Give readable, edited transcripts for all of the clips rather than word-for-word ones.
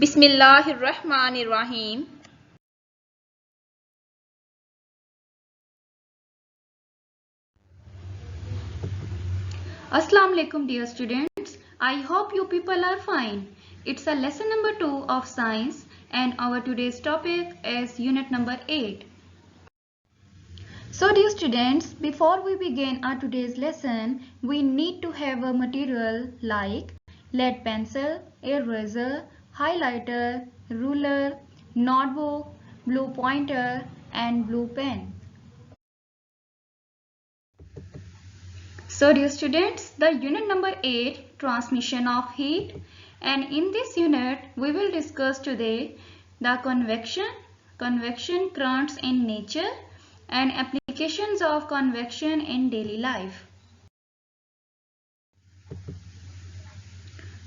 Bismillahirrahmanirrahim. Assalamu alaikum dear students. I hope you people are fine. It's a lesson number 2 of science and our today's topic is unit number 8. So dear students, before we begin our today's lesson, we need to have a material like lead pencil, eraser, highlighter, ruler, notebook, blue pointer and blue pen. So dear students, the unit number 8, transmission of heat, and in this unit we will discuss today the convection currents in nature and applications of convection in daily life.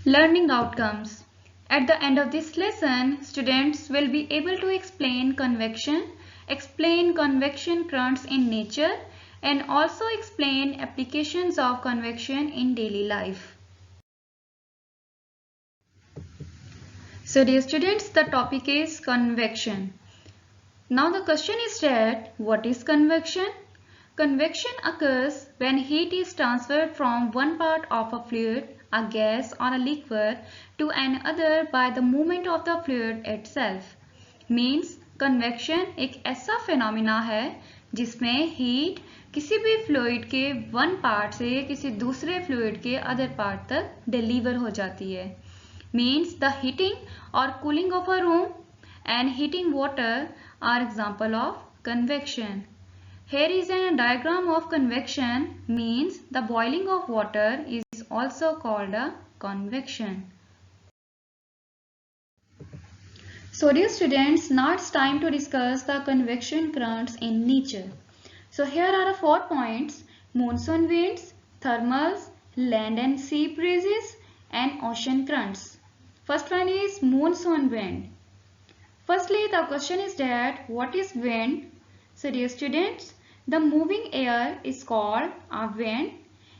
Learning outcomes. At the end of this lesson, students will be able to explain convection currents in nature, and also explain applications of convection in daily life. So dear students, the topic is convection. Now the question is that what is convection? Convection occurs when heat is transferred from one part of a fluid, a gas or a liquid to another by the movement of the fluid itself. Means convection एक ऐसा phenomena है जिसमें heat किसी भी fluid के one part से किसी दूसरे फ्लूइड के अदर पार्ट तक डिलीवर हो जाती है. Means the heating or cooling of a room and heating water are example of convection. Here is a diagram of convection, means the boiling of water is also called a convection. So dear students, now it's time to discuss the convection currents in nature. So here are 4 points: monsoon winds, thermals, land and sea breezes and ocean currents. First one is monsoon wind. Firstly, the question is that what is wind? So dear students, the moving air is called a wind,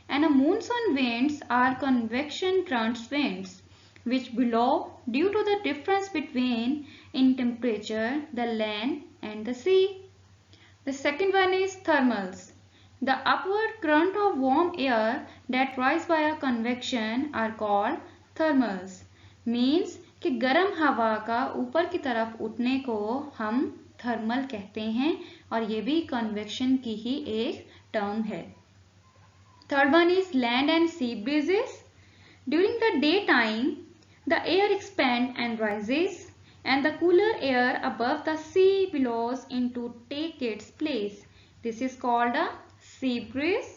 and a monsoon winds are convection currents winds which blow due to the difference between in temperature the land and the sea. The second one is thermals. The upward current of warm air that rise by a convection are called thermals. Means कि गर्म हवा का ऊपर की तरफ उठने को हम थर्मल कहते हैं और ये भी कन्वेक्शन की ही एक टर्म है. Third one is land and sea breezes. During the day time the air expand and rises and the cooler air above the sea blows in to take its place. This is called a sea breeze.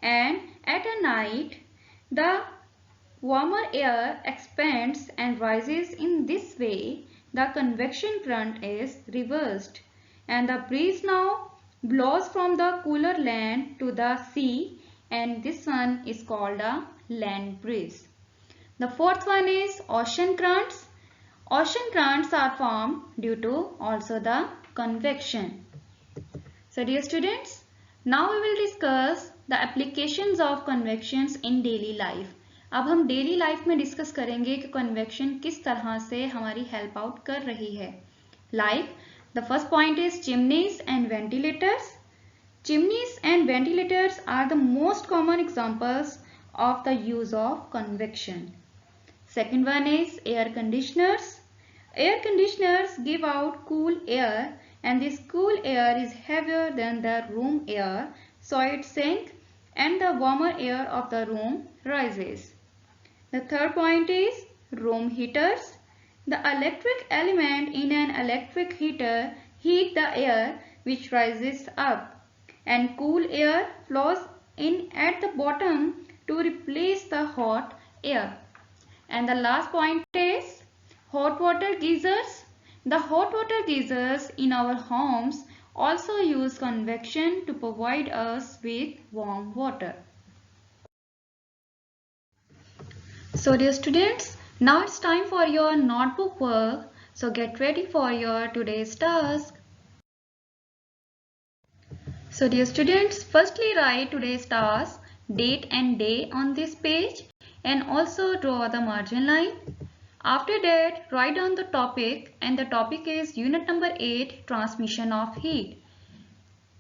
And at a night the warmer air expands and rises. In this way the convection current is reversed and the breeze now blows from the cooler land to the sea, and this one is called a land breeze. The fourth one is ocean currents. Ocean currents are formed due to also the convection. So dear students, now we will discuss the applications of convections in daily life. अब हम daily life में discuss करेंगे कि convection किस तरह से हमारी help out कर रही है. Like the first point is chimneys and ventilators. Chimneys and ventilators are the most common examples of the use of convection. Second one is air conditioners. Air conditioners give out cool air, and this cool air is heavier than the room air, so it sinks and the warmer air of the room rises. The third point is room heaters. The electric element in an electric heater heat the air which rises up, and cool air flows in at the bottom to replace the hot air. And the last point is hot water geysers. The hot water geysers in our homes also use convection to provide us with warm water. So dear students, now it's time for your notebook work. So get ready for your today's task. So dear students, firstly write today's task, date and day on this page, and also draw the margin line. After that, write down the topic, and the topic is unit number 8, transmission of heat.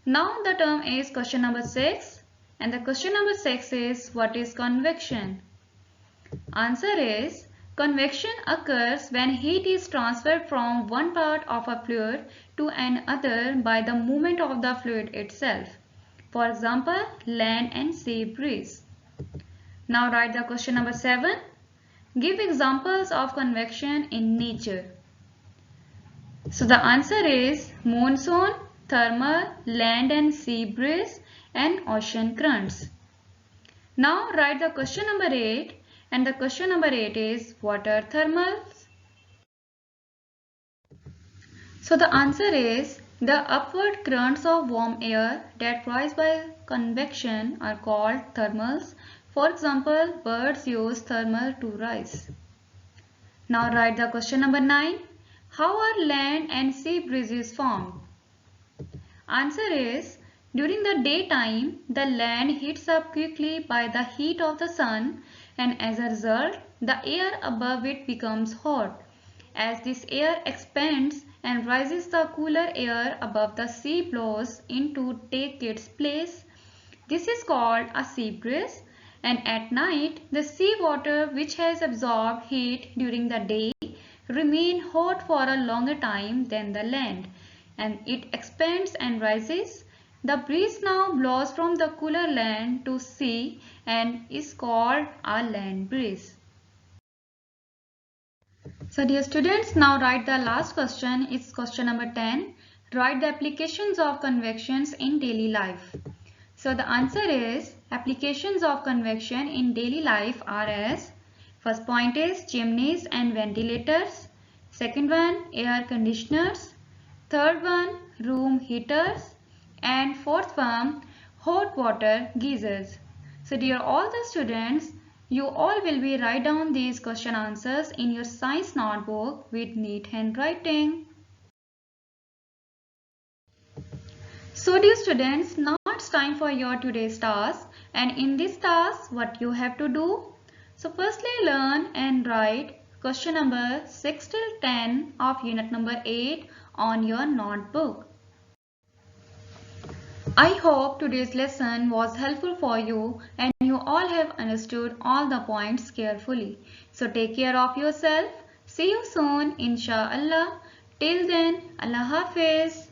Now the term is question number 6, and the question number 6 is what is convection? Answer is convection occurs when heat is transferred from one part of a fluid to another by the movement of the fluid itself. For example, land and sea breeze. Now write the question number 7. Give examples of convection in nature. So the answer is monsoon, thermal, land and sea breeze, and ocean currents. Now write the question number 8, and the question number 8 is what are thermals? So the answer is the upward currents of warm air that rise by convection are called thermals. For example, birds use thermal to rise. Now write the question number 9. How are land and sea breezes formed? Answer is during the daytime, the land heats up quickly by the heat of the sun, and as a result, the air above it becomes hot. As this air expands and rises, the cooler air above the sea blows in to take its place. This is called a sea breeze. And at night, the sea water which has absorbed heat during the day remain hot for a longer time than the land, and it expands and rises. The breeze now blows from the cooler land to sea and is called a land breeze. So dear students, now write the last question. It's question number 10. Write the applications of convections in daily life. So the answer is applications of convection in daily life are as first point is chimneys and ventilators, second one air conditioners, third one room heaters, and fourth one hot water geysers. So dear all the students, you all will be write down these question answers in your science notebook with neat handwriting. So dear students, now it's time for your today's task, and in this task what you have to do? So firstly learn and write question number 6 till 10 of unit number 8 on your notebook. I hope today's lesson was helpful for you and you all have understood all the points carefully. So take care of yourself. See you soon, inshallah. Till then, Allah Hafiz.